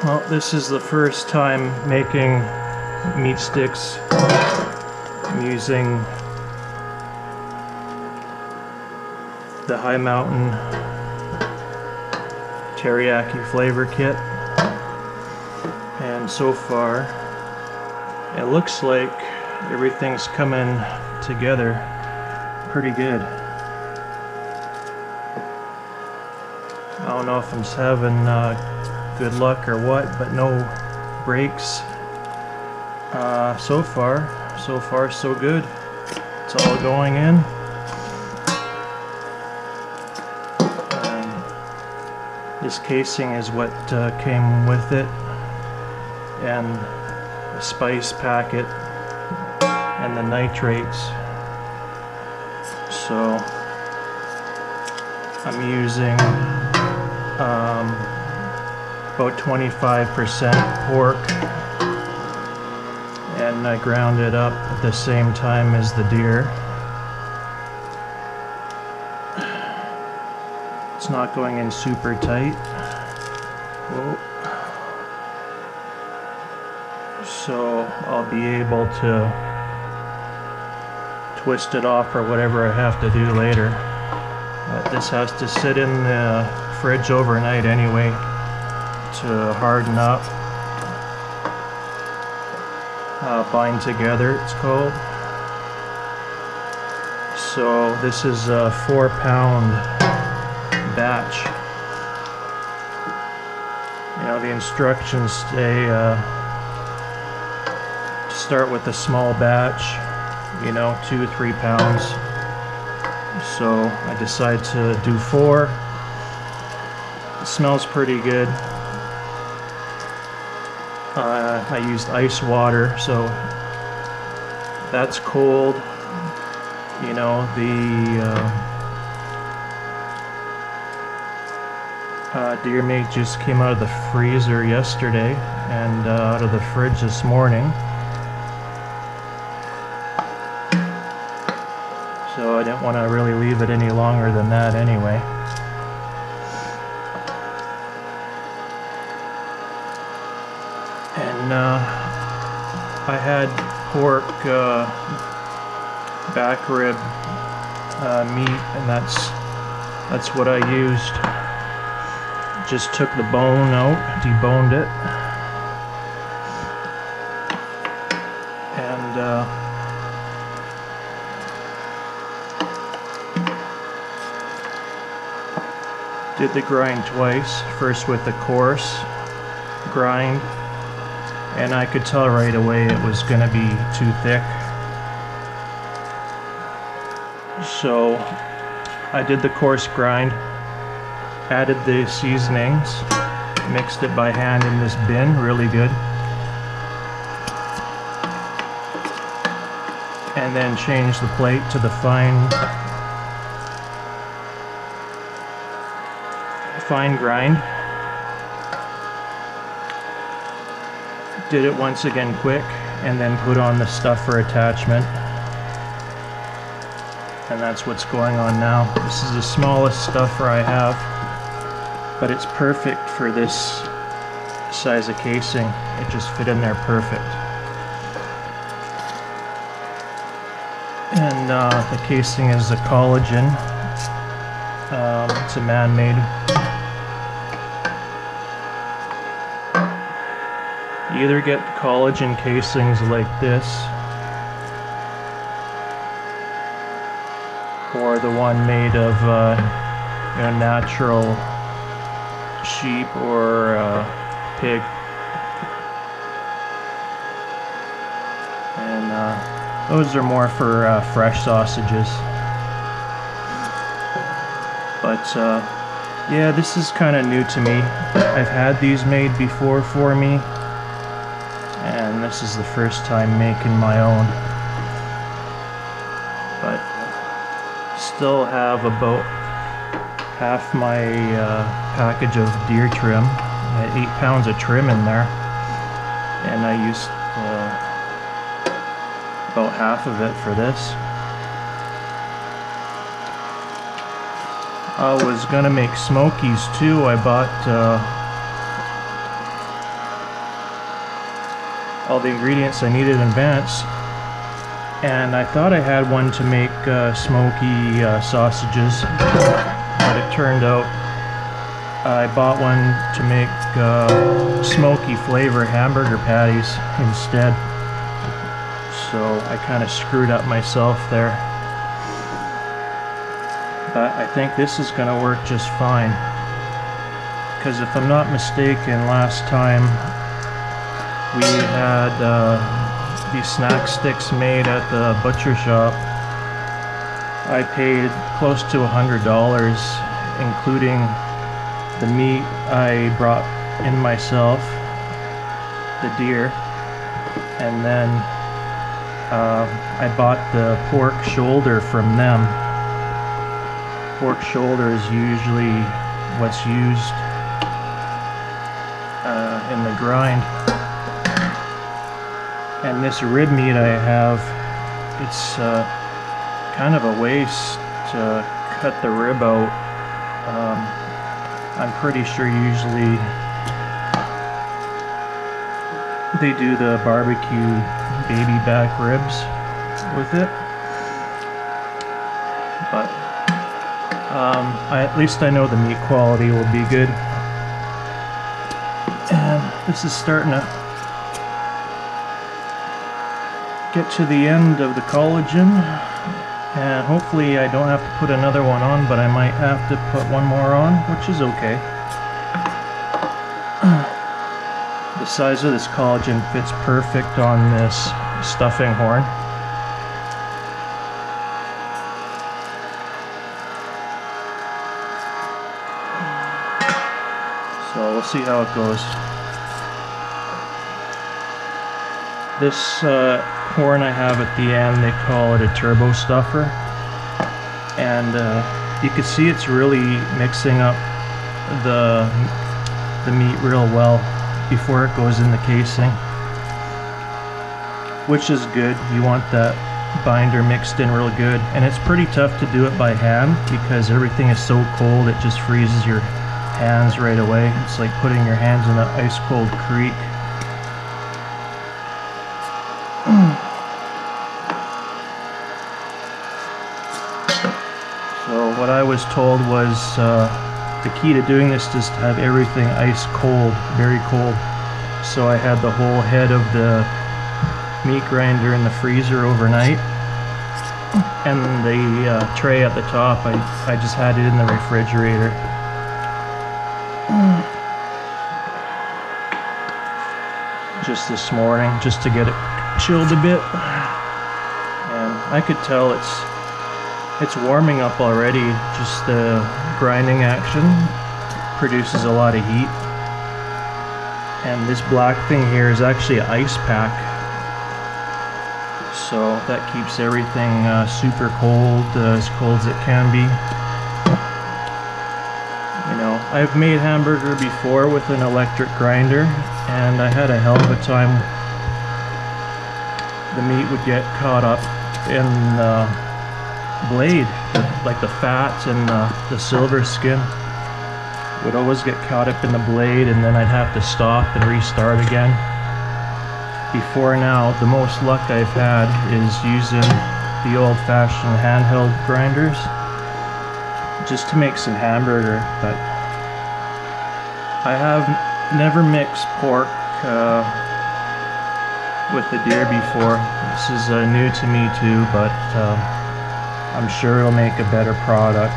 Well, this is the first time making meat sticks. I'm using the High Mountain teriyaki flavor kit, and so far it looks like everything's coming together pretty good. I don't know if I'm just having good luck or what, but no breaks. So far so good. It's all going in. This casing is what came with it, and the spice packet and the nitrates. So I'm using about 25% pork, and I ground it up at the same time as the deer. It's not going in super tight. Whoa. So I'll be able to twist it off or whatever I have to do later. But this has to sit in the fridge overnight anyway to harden up. Bind together, it's called. So this is a 4-pound batch. You know, the instructions say to start with a small batch, you know, 2-3 pounds. So I decided to do 4. It smells pretty good. I used ice water, so that's cold. You know, the deer meat just came out of the freezer yesterday and out of the fridge this morning. So I didn't want to really leave it any longer than that anyway. And I had pork back rib meat, and that's what I used. Just took the bone out, deboned it, and did the grind twice. First with the coarse grind, and I could tell right away it was going to be too thick. So I did the coarse grind, added the seasonings, mixed it by hand in this bin, really good, and then changed the plate to the fine grind. Did it once again quick, and then put on the stuffer attachment. And that's what's going on now. This is the smallest stuffer I have, but it's perfect for this size of casing. It just fit in there perfect. And the casing is a collagen. It's a man-made. You either get collagen casings like this, or the one made of you know, natural sheep or pig. And those are more for fresh sausages. But yeah, this is kind of new to me. I've had these made before for me, and this is the first time making my own. But still have about half my package of deer trim. I had 8 pounds of trim in there, and I used about half of it for this. I was gonna make smokies too. I bought all the ingredients I needed in advance. And I thought I had one to make smoky sausages, but it turned out I bought one to make smoky flavor hamburger patties instead. So I kind of screwed up myself there. But I think this is going to work just fine. Because if I'm not mistaken, last time we had these snack sticks made at the butcher shop. I paid close to $100, including the meat I brought in myself, the deer, and then I bought the pork shoulder from them. Pork shoulder is usually what's used in the grind. And this rib meat I have, it's kind of a waste to cut the rib out. I'm pretty sure usually they do the barbecue baby back ribs with it, but at least I know the meat quality will be good. And this is starting to get to the end of the collagen, and hopefully I don't have to put another one on, but I might have to put one more on, which is okay. The size of this collagen fits perfect on this stuffing horn. So we'll see how it goes. This horn I have at the end, they call it a turbo stuffer, and you can see it's really mixing up the meat real well before it goes in the casing, which is good. You want that binder mixed in real good, and it's pretty tough to do it by hand because everything is so cold it just freezes your hands right away. It's like putting your hands in an ice cold creek. So what I was told was the key to doing this is to have everything ice cold, very cold. So I had the whole head of the meat grinder in the freezer overnight, and the tray at the top, I just had it in the refrigerator. Just this morning, just to get it chilled a bit, and I could tell it's warming up already. Just the grinding action produces a lot of heat, and this black thing here is actually an ice pack, so that keeps everything super cold, as cold as it can be. You know, I've made hamburger before with an electric grinder, and I had a hell of a time. The meat would get caught up in the blade, like the fat and the silver skin would always get caught up in the blade, and then I'd have to stop and restart again. Before now, the most luck I've had is using the old-fashioned handheld grinders just to make some hamburger, but I have never mixed pork with the deer before. This is new to me too, but I'm sure it'll make a better product.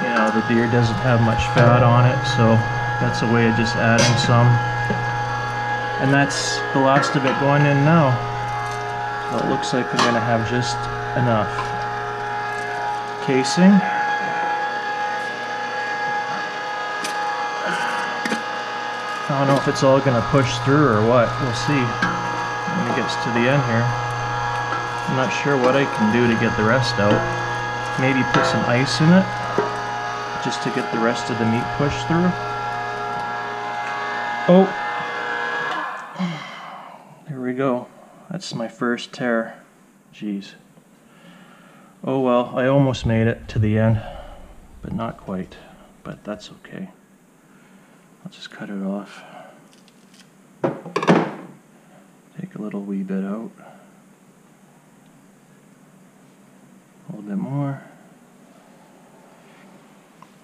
You know, the deer doesn't have much fat on it, so that's a way of just adding some. And that's the last of it going in now. So it looks like I'm going to have just enough. Casing. I don't know if it's all going to push through or what. We'll see when it gets to the end here. I'm not sure what I can do to get the rest out. Maybe put some ice in it just to get the rest of the meat pushed through. Oh, there we go. That's my first tear. Jeez. Oh well, I almost made it to the end, but not quite. But that's okay. I'll just cut it off. Take a little wee bit out. A little bit more.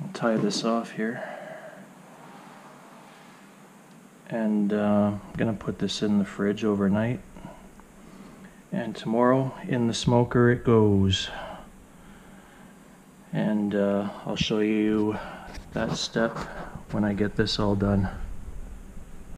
I'll tie this off here. And I'm going to put this in the fridge overnight. And tomorrow in the smoker it goes. And I'll show you that step when I get this all done.